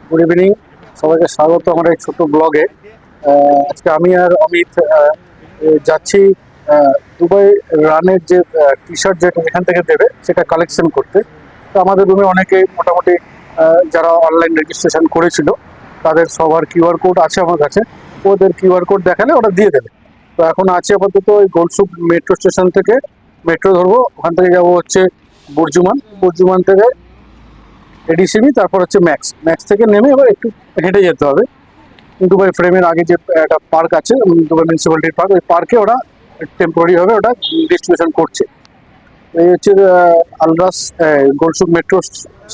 Good evening, সবাইকে স্বাগত আমার এই ছোট্ট ব্লগে। আজকে আমি আর অমিত যাচ্ছি দুবাই রানের যে টি শার্ট যেটা এখান থেকে দেবে সেটা কালেকশন করতে। তো আমাদের রুমে অনেকে মোটামুটি যারা অনলাইন রেজিস্ট্রেশন করেছিল তাদের সবার কিউআর কোড আছে আমার কাছে। ওদের কিউআর কোড দেখালে ওরা দিয়ে দেবে। তো এখন আছে আপাতত ওই গোলসুক মেট্রো স্টেশন থেকে মেট্রো ধরবো, ওখান থেকে যাবো হচ্ছে বুর্জুমান, বুর্জুমান থেকে এডিসিবি, তারপর হচ্ছে ম্যাক্স, ম্যাক্স থেকে নেমে এবার একটু হেঁটে যেতে হবে। দুবাই ফ্রেমের আগে যে একটা পার্ক আছে, দুবাই মিউনিসিপ্যালিটির পার্ক, ওই পার্কে ওরা টেম্পোরারি ভাবে ওটা ডিস্ট্রিবিউশন করছে। এই হচ্ছে আলরাস গোলসুক মেট্রো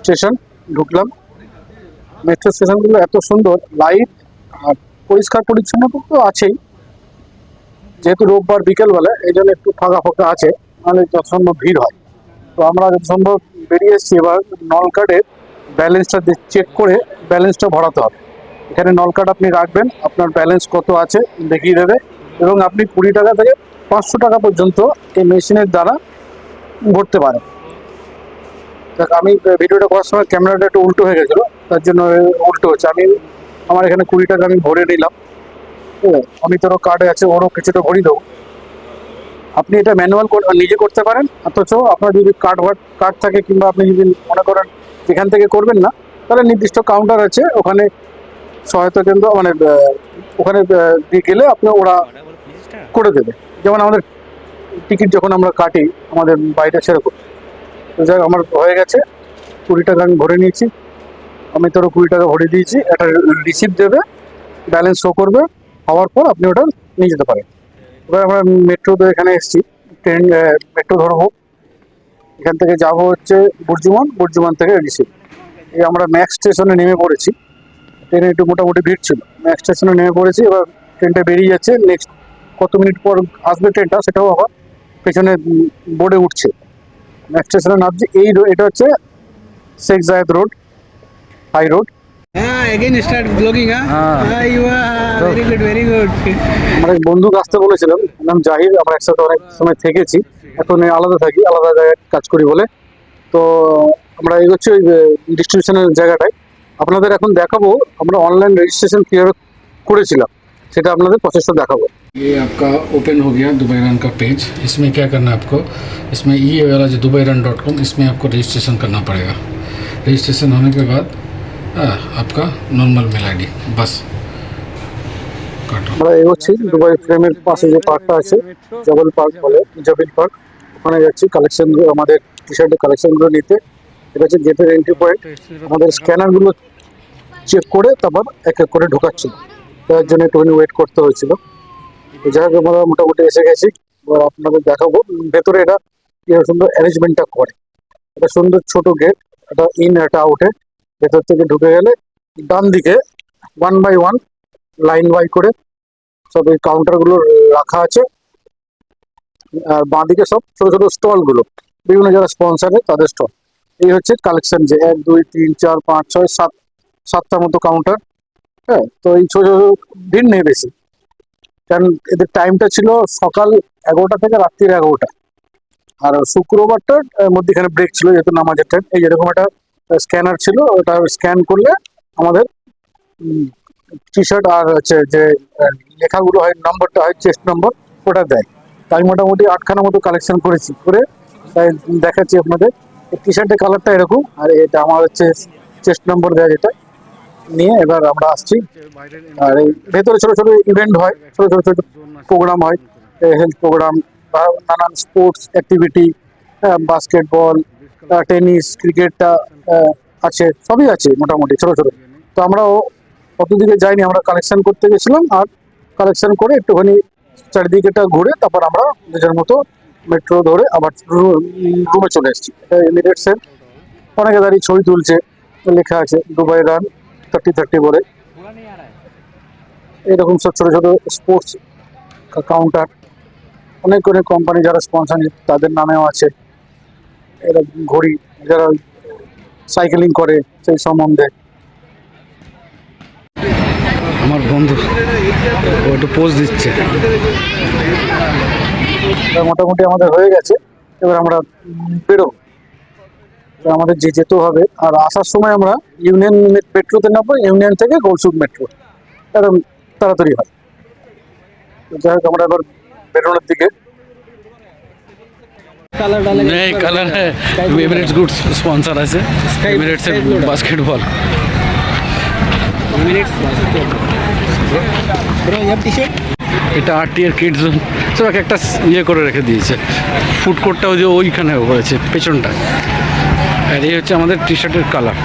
স্টেশন। ঢুকলাম। মেট্রো স্টেশনগুলো এত সুন্দর, লাইট আর পরিষ্কার পরিচ্ছন্নতা তো আছেই। যেহেতু রোববার বিকেলবেলা এই জন্য একটু ফাঁকা ফাঁকা আছে, নাহলে যথাসম্ভব ভিড় হয়। তো আমরা যত সম্ভব বেরিয়ে এসেছি। এবার নল কার্ডের ব্যালেন্সটা চেক করে ব্যালেন্সটা ভরাতে হবে। এখানে নল কার্ড আপনি রাখবেন, আপনার ব্যালেন্স কত আছে দেখিয়ে দেবে, এবং আপনি 20 টাকা থেকে 500 টাকা পর্যন্ত এই মেশিনের দ্বারা ভরতে পারেন। দেখ, আমি ভিডিওটা করার সময় ক্যামেরাটা একটু উল্টো হয়ে গেছিলো, তার জন্য উল্টো হচ্ছে। আমার এখানে 20 টাকা আমি ভরে নিলাম। ঠিক আছে, অমিতেরও কার্ডে আছে, ওরও কিছুটা ভরি দেবো। আপনি এটা ম্যানুয়াল নিজে করতে পারেন, অথচ আপনার যদি কার্ড থাকে, কিংবা আপনি যদি মনে করেন যেখান থেকে করবেন না, তাহলে নির্দিষ্ট কাউন্টার আছে ওখানে, সহায়তা কেন্দ্র, মানে ওখানে দিয়ে গেলে আপনি ওরা করে দেবে। যেমন আমাদের টিকিট যখন আমরা কাটি আমাদের বাইরে, সেরকম। তো যাই হোক, আমার হয়ে গেছে। 20 টাকা আমি ভরে নিয়েছি, আমি তোরও 20 টাকা ভরে দিয়েছি। একটা রিসিপ্ট দেবে, ব্যালেন্স শো করবে, হওয়ার পর আপনি ওটা নিয়ে যেতে পারেন। এবার আমরা মেট্রো তো এখানে এসেছি, ট্রেন মেট্রো ধরবো। এখান থেকে যাব হচ্ছে বুর্জুমান, বুর্জুমান থেকে এডিসি। এই আমরা ম্যাক্স স্টেশনে নেমে পড়েছি। ট্রেনে একটু মোটামুটি ভিড় ছিল, ম্যাক্স স্টেশনে নেমে পড়েছি। এবার ট্রেনটা বেরিয়ে যাচ্ছে, নেক্সট কত মিনিট পর আসবে ট্রেনটা সেটাও আবার পেছনে বোর্ডে উঠছে। ম্যাক্স স্টেশনে নামছি। এটা হচ্ছে শেখ জায়েদ রোড, হাই রোড। हाँ अगेन स्टार्ट ब्लॉगिंग हाँ হ্যাঁ, हाँ यू वेरी गुड আমার এক বন্ধুকে আসতে বলেছিলাম, নাম জাহির। আমরা একসাথে অনেক সময় থেকেছি, এখন আলাদা থাকি, আলাদা জায়গায় কাজ করি বলে। তো আমরা এগোচ্ছি ওই ডিস্ট্রিবিউশনের জায়গাটায়। আপনাদের এখন দেখাবো আমরা অনলাइन রেজিস্ট্রেশন কীভাবে করেছিলাম, সেটা আপনাদের প্রসেসটা দেখাবো। ये आपका ओपन हो गया दुबई रन का पेज। इसमें क्या करना है आपको, इसमें ये वाला जो dubairun.com, इसमें आपको रजिस्ट्रेशन करना पड़ेगा। रजिस्ट्रेशन होने के बाद आपका नॉर्मल मेल आईडी बस काटो। আমরা এগোচ্ছি দুবাই ফ্রেমের পাশে যে পার্কটা আছে, জবল পার্ক বলে, জবিল পার্ক। ওখানে যাচ্ছি কালেকশন, আমাদের টি শার্টের কালেকশনগুলো নিতে। এটা হচ্ছে গেটের এন্ট্রি পয়েন্ট। আমাদের স্ক্যানারগুলো চেক করে তারপর এক এক করে ঢোকাচ্ছিল, তার জন্য একটুখানি ওয়েট করতে হয়েছিল। তো যাই হোক, আমরা মোটামুটি এসে গেছি। এবার আপনাদের দেখাবো ভেতরে এটা কি সুন্দর অ্যারেঞ্জমেন্টটা করে। এটা সুন্দর ছোট গেট, এটা ইন একটা আউটে। ভেতর থেকে ঢুকে গেলে ডান দিকে 1 বাই 1 লাইন বাই করে সব এই কাউন্টারগুলো রাখা আছে। আর বাঁদিকে সব ছোট ছোট স্টলগুলো, বিভিন্ন যারা স্পন্সার তাদের স্টল। এই হচ্ছে কালেকশন, যে 1 2 3 4 5 6 7 7টার মতো কাউন্টার। হ্যাঁ, তো এই ছোট ছোট ভিড় নেই বেশি, কারণ এদের টাইমটা ছিল সকাল 11টা থেকে রাত্রির 11টা। আর শুক্রবারটার মধ্যেখানে ব্রেক ছিল, যেহেতু নামাজের টাইম। এই যেরকম একটা স্ক্যানার ছিল, ওটা স্ক্যান করলে আমাদের টি শার্ট আর হচ্ছে যে লেখাগুলো হয়, নম্বরটা হয়, চেস্ট নম্বর, ওটা দেয়। তাই মোটামুটি 8খানা মতো কালেকশন করেছি, করে তাই দেখাচ্ছি আপনাদের। টি শার্টের কালারটা এরকম, আর এটা আমার হচ্ছে চেস্ট নম্বর দেয়, যেটা নিয়ে এবার আমরা আসছি। আর এই ভেতরে ছোট ছোট ইভেন্ট হয়, ছোট ছোট ছোট প্রোগ্রাম হয়, হেলথ প্রোগ্রাম বা নানান স্পোর্টস অ্যাক্টিভিটি, বাস্কেটবল, টেনিস, ক্রিকেটটা আছে, সবই আছে মোটামুটি ছোট ছোট। তো আমরাও কত দিকে যাইনি, আমরা কালেকশন করতে গেছিলাম, আর কালেকশন করে একটুখানি চারিদিকেটা ঘুরে তারপর আমরা নিজের মতো মেট্রো ধরে আবার রুমে চলে এসেছি। এটা এমিরেটসের। অনেকে দাঁড়িয়ে ছবি তুলছে, লেখা আছে দুবাই রান 30-30 বলে। এরকম সব ছোট ছোট স্পোর্টস কাউন্টার, অনেক অনেক কোম্পানি যারা স্পন্সর তাদের নামেও আছে। এরা ঘড়ি, যারা সাইকেলিং করে সেই সম্বন্ধে। আমার বন্ধু ও একটু পোজ দিচ্ছে। মোটামুটি আমাদের হয়ে গেছে, এবার আমরা বেরোবো। তো আমাদের যেতে হবে। আর আসার সময় আমরা ইউনিয়ন মেট্রোতে নামবো, ইউনিয়ন থেকে গোলসুক মেট্রো, কারণ তাড়াতাড়ি হয়। তো যাই হোক, আমরা এবার বেরোনোর দিকে। नहीं कलर है एमिरेट्स गुड स्पॉन्सर আছে এমিরেটস এর basketball. Bro, you have t-shirt? এটা আরটি এর কিডস জোন, সব একটা ইয়ে করে রেখে দিয়েছে। ফুড কোর্টটাও যে ওইখানে করেছে পেছনটা। আর এই হচ্ছে আমাদের টি শার্টের কালার,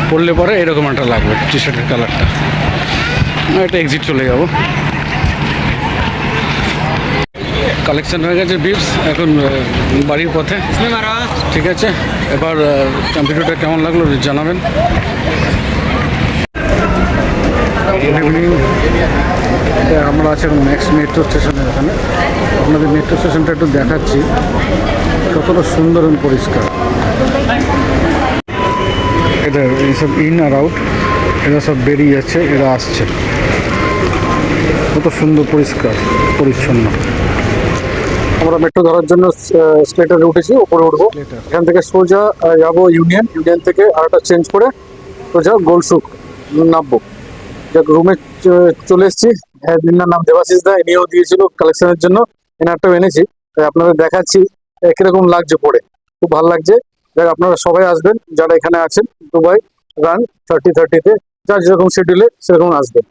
পরলে পরে এরকম একটা লাগবে টি শার্টের কালারটা। একটা এক্সিট চলে যাব। কালেকশন হয়ে গেছে বিপস, এখন বাড়ির পথে। ঠিক আছে, এবার কম্পিউটারটা কেমন লাগলো জানাবেন। গুড ইভিনিং, আমরা আছি ম্যাক্স মেট্রো স্টেশনের এখানে। আপনাদের মেট্রো স্টেশনটা একটু দেখাচ্ছি, কতটা সুন্দর এবং পরিষ্কার। এটা এইসব ইন আর আউট, এরা সব বেরিয়ে যাচ্ছে, এরা আসছে। কত সুন্দর পরিষ্কার পরিচ্ছন্ন। আমরা মেট্রো ধরার জন্য স্লেটারে উঠেছি, উপরে উঠবো। এখান থেকে সোজা যাবো ইউনিয়ন, ইউনিয়ন থেকে আরেকটা চেঞ্জ করে সোজা গোলসুক নামবো। যাক, রুমে চলে এসেছি। দিনার নাম দেবাশিস দা, এনেও দিয়েছিল কালেকশনের জন্য, এনারটাও এনেছি। তাই আপনাদের দেখাচ্ছি কিরকম লাগছে পরে, খুব ভালো লাগছে। যাক, আপনারা সবাই আসবেন যারা এখানে আছেন। দুবাই রান 30-30-তে যার যেরকম শিডিউলে সেরকম আসবেন।